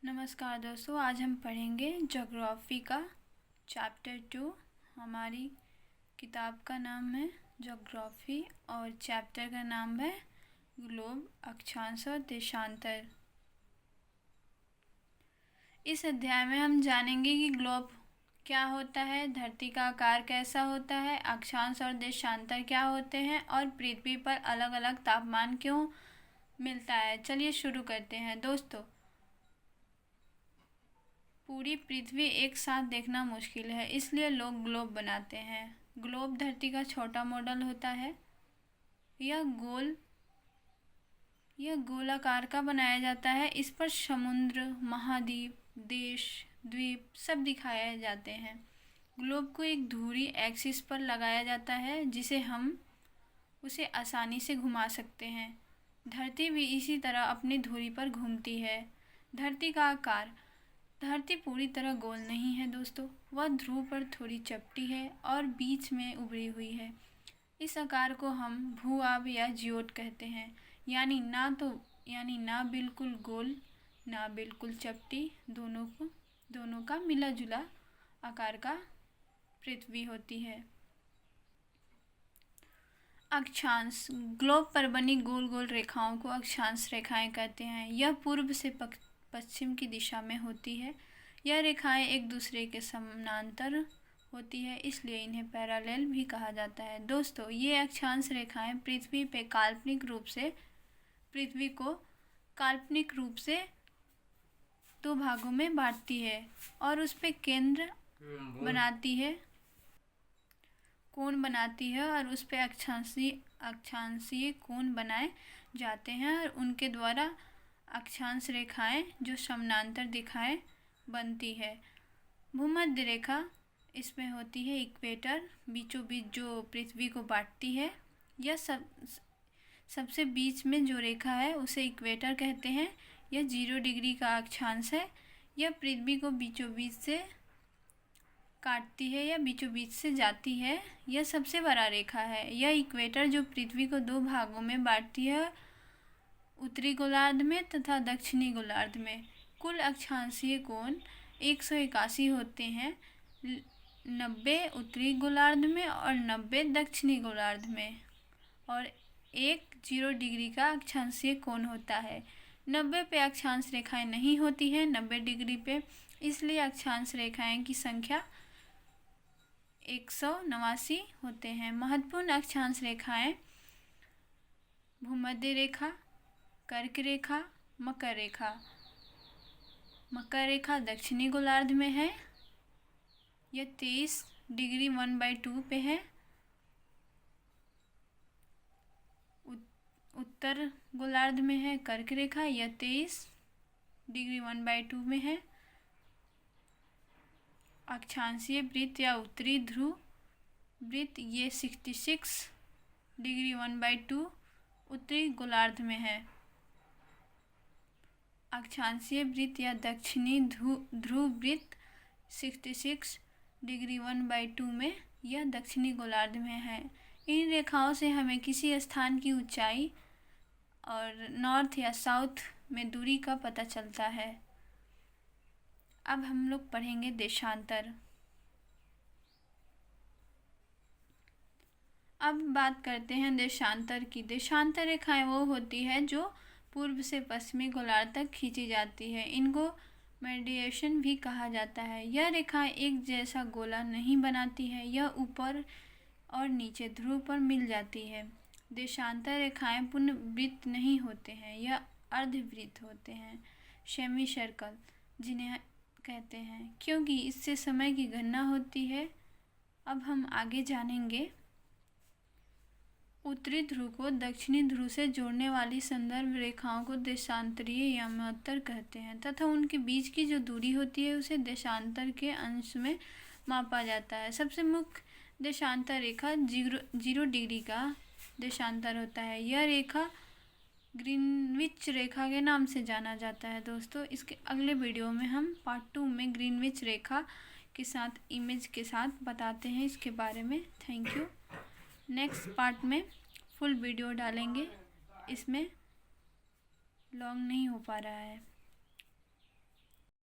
नमस्कार दोस्तों, आज हम पढ़ेंगे ज्योग्राफी का चैप्टर 2। हमारी किताब का नाम है ज्योग्राफी और चैप्टर का नाम है ग्लोब, अक्षांश और देशांतर। इस अध्याय में हम जानेंगे कि ग्लोब क्या होता है, धरती का आकार कैसा होता है, अक्षांश और देशांतर क्या होते हैं और पृथ्वी पर अलग अलग तापमान क्यों मिलता है। चलिए शुरू करते हैं दोस्तों। पूरी पृथ्वी एक साथ देखना मुश्किल है, इसलिए लोग ग्लोब बनाते हैं। ग्लोब धरती का छोटा मॉडल होता है। यह गोलाकार का बनाया जाता है। इस पर समुद्र, महाद्वीप, देश, द्वीप सब दिखाए जाते हैं। ग्लोब को एक धुरी एक्सिस पर लगाया जाता है, जिसे हम उसे आसानी से घुमा सकते हैं। धरती भी इसी तरह अपनी धुरी पर घूमती है। धरती का आकार। धरती पूरी तरह गोल नहीं है दोस्तों, वह ध्रुव पर थोड़ी चपटी है और बीच में उभरी हुई है। इस आकार को हम भू-आब या जियोट कहते हैं, यानी ना बिल्कुल गोल ना बिल्कुल चपटी, दोनों का मिला जुला आकार का पृथ्वी होती है। अक्षांश। ग्लोब पर बनी गोल गोल रेखाओं को अक्षांश रेखाएं कहते हैं। यह पूर्व से पश्चिम की दिशा में होती है। यह रेखाएं एक दूसरे के समानांतर होती है, इसलिए इन्हें पैरेलल भी कहा जाता है। दोस्तों, ये अक्षांश रेखाएं पृथ्वी को काल्पनिक रूप से दो भागों में बांटती है और उस पे केंद्र कोण बनाती है और उस पे अक्षांशीय कोण बनाए जाते हैं और उनके द्वारा अक्षांश रेखाएं जो समानांतर दिखाएं बनती है। भूमध्य रेखा इसमें होती है इक्वेटर, बीचों बीच जो पृथ्वी को बांटती है। यह सबसे बीच में जो रेखा है उसे इक्वेटर कहते हैं। यह 0 डिग्री का अक्षांश है। यह पृथ्वी को बीचों बीच से काटती है या बीचों बीच से जाती है। यह सबसे बड़ा रेखा है। यह इक्वेटर जो पृथ्वी को दो भागों में बांटती है, उत्तरी गोलार्ध में तथा दक्षिणी गोलार्ध में। कुल अक्षांशीय कोण 181 होते हैं, 90 उत्तरी गोलार्ध में और 90 दक्षिणी गोलार्ध में, और एक 0 डिग्री का अक्षांशीय कोण होता है। 90 पे अक्षांश रेखाएं नहीं होती हैं, 90 डिग्री पे, इसलिए अक्षांश रेखाएं की संख्या 189 होते हैं। महत्वपूर्ण अक्षांश रेखाएं भूमध्य रेखा, कर्क रेखा, मकर रेखा। मकर रेखा दक्षिणी गोलार्ध में है। यह 23 डिग्री 1/2 पे है। उत्तर गोलार्ध में है कर्क रेखा, यह 23 डिग्री 1/2 में है। अक्षांशीय वृत्त या उत्तरी ध्रुव वृत्त ये 66 डिग्री 1/2 उत्तरी गोलार्ध में है। अक्षांशीय वृत्त या दक्षिणी ध्रुव वृत्त 66 डिग्री 1/2 में, यह दक्षिणी गोलार्ध में है। इन रेखाओं से हमें किसी स्थान की ऊंचाई और नॉर्थ या साउथ में दूरी का पता चलता है। अब हम लोग पढ़ेंगे देशांतर। अब बात करते हैं देशांतर की। देशांतर रेखाएं वो होती है जो पूर्व से पश्चिमी गोलार्ध तक खींची जाती है। इनको मेडिएशन भी कहा जाता है। यह रेखाएं एक जैसा गोला नहीं बनाती है, यह ऊपर और नीचे ध्रुव पर मिल जाती है। देशांतर रेखाएं पूर्ण वृत्त नहीं होते हैं, यह अर्धवृत्त होते हैं, सेमी सर्कल जिन्हें कहते हैं, क्योंकि इससे समय की गणना होती है। अब हम आगे जानेंगे। उत्तरी ध्रुव को दक्षिणी ध्रुव से जोड़ने वाली संदर्भ रेखाओं को देशांतरीय यमोत्तर कहते हैं तथा उनके बीच की जो दूरी होती है उसे देशांतर के अंश में मापा जाता है। सबसे मुख्य देशांतर रेखा 0 डिग्री का देशांतर होता है। यह रेखा ग्रीनविच रेखा के नाम से जाना जाता है। दोस्तों, इसके अगले वीडियो में हम पार्ट 2 में ग्रीनविच रेखा के साथ इमेज के साथ बताते हैं इसके बारे में। Thank you. नेक्स्ट पार्ट में फुल वीडियो डालेंगे, इसमें लॉन्ग नहीं हो पा रहा है।